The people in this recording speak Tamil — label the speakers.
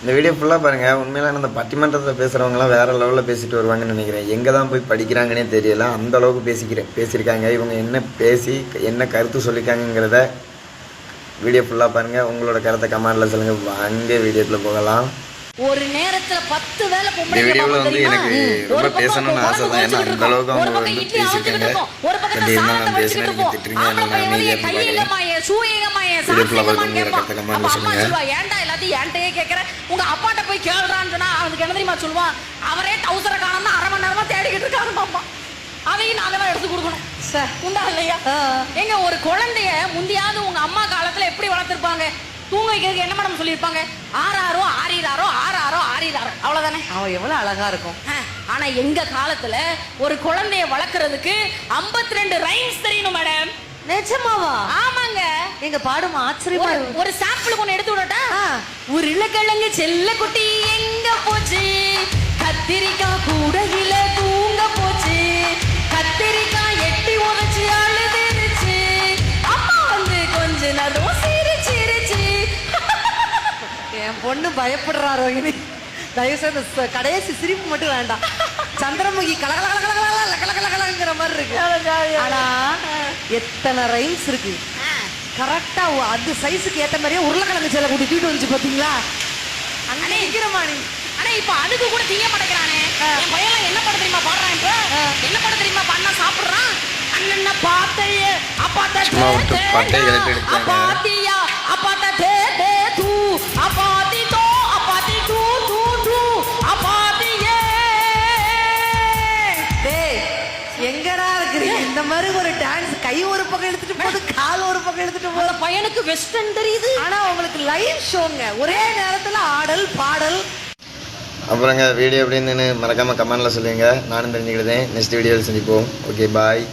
Speaker 1: இந்த வீடியோ ஃபுல்லாக பாருங்கள். உண்மையில அந்த பட்டிமன்றத்தில் பேசுகிறவங்களாம் வேறு லெவலில் பேசிட்டு வருவாங்கன்னு நினைக்கிறேன். எங்கே தான் போய் படிக்கிறாங்கன்னே தெரியல, அந்த அளவுக்கு பேசியிருக்காங்க. இவங்க என்ன பேசி என்ன கருத்து சொல்லியிருக்காங்கிறத வீடியோ ஃபுல்லாக பாருங்கள். உங்களோட கருத்தை கமெண்டில் சொல்லுங்கள். வாங்க வீடியோக்குள்ள போகலாம்.
Speaker 2: ஒரு நேரத்துல 10 வேளை
Speaker 1: இந்த வீடியோவில் வந்து எனக்கு ரொம்ப பேசணும்னு ஆசை தான். ஏன்னா அந்த அளவுக்கு அவங்க வந்து பேசியிருக்காங்க. பட் இருந்தாலும் நான் பேசுகிறேன், நீங்கள் திட்டுறீங்க, அதனால நான் அமைதியாக இருக்க பாருங்க. வீடியோக்குள்ள பார்த்து உங்களோட கருத்தை கமெண்டில் சொல்லுங்கள்.
Speaker 2: ஏன்டா எல்லாத்தையும் என்கிட்டயே கேட்குறேன், உங்க அப்பாட்ட போய் கேளுறான்னு சொன்னா அவனுக்கு என்ன தெரியுமா சொல்லுவான்? அவரே டவுசரை காணோம்னா 1/2 மணி நேரமா தேடிக்கிட்டு இருக்காரு பாப்பா. அதையும் நாங்க தான் எடுத்து கொடுக்கணும். உண்டா இல்லையா? எங்க ஒரு குழந்தைய முந்தியாவது உங்க அம்மா காலத்துல எப்படி வளர்த்துருப்பாங்க? தூங்க வைக்கிறதுக்கு என்ன மேடம் சொல்லியிருப்பாங்க? ஆறாரோ ஆறிறாரோ ஆறாரோ ஆறிறாரோ, அவ்வளவுதானே?
Speaker 3: அவன் எவ்வளவு அழகா இருக்கும்.
Speaker 2: ஆனா எங்க காலத்துல ஒரு குழந்தைய வளர்க்கறதுக்கு 52 ரைம்ஸ் தெரியணும் மேடம்.
Speaker 3: நிஜமாவா?
Speaker 2: ஆமாங்க.
Speaker 3: எங்க பாடும் ஆச்சரியமா இருக்கு.
Speaker 2: ஒரு சாம்பிள் ஒன்னு எடுத்து விடட்டா? உருளைக்கிழங்கு செல்ல குட்டி எங்க போச்சு? கத்திரிக்காய் கூடையில தூங்க போச்சு. கத்திரிக்காய் எட்டி உதச்சு அழுதுருச்சு. அம்மா வந்து கொஞ்ச நேரம் சிரிச்சிருச்சு.
Speaker 3: என் பொண்ணு பயப்படுறாரோ இனி. தயவு செய்து கடைசி சிரிப்பு மட்டும் வேண்டாம். சந்திரமுகி கலகலகலகலகலகலங்கிற மாதிரி இருக்கு. ஆனா எத்தனை ரைம்ஸ் இருக்கு. கரெக்டா அது சைஸுக்கு ஏத்த மாதிரியே உருளைக்கிழங்கு செல்ல கூட்டி தூக்கிட்டு வந்துச்சு பாத்தீங்களா? அங்கே நிக்கிறமா நீ.
Speaker 2: ஆனா இப்ப அதுக்கு கூட திங்க மாட்டேங்கிறானே. என் பையன் என்ன பண்ண தெரியுமா பாடுறான்? இப்ப என்ன பண்ண தெரியுமா பண்ணா சாப்பிடுறான்? அண்ணன பாத்தையே அப்பாட்ட அப்பாத்தியா அப்பாட்ட தே தே தூ அப்பாத்தி தோ அப்பாத்தி தூ தூ தூ அப்பாத்தியே.
Speaker 3: டேய் எங்கடா இருக்கிறீங்க? இந்த மாதிரி ஒரு டான்ஸ் கை ஒரு பக்கம் எடுத்துட்டு போகுது, கால் ஒரு பக்கம் எடுத்துட்டு போகுது.
Speaker 2: பையனுக்கு வெஸ்டர்ன் தெரியுது.
Speaker 3: ஆனா உங்களுக்கு லைவ் ஷோங்க, ஒரே நேரத்துல ஆடல் பாடல்.
Speaker 1: அப்புறங்க வீடியோ எப்படின்னு மறக்காமல் கமெண்டில் சொல்லுங்கள். நானும் தெரிஞ்சுக்கிட்டேன். நெக்ஸ்ட் வீடியோவில் சந்திப்போம். ஓகே, பாய்.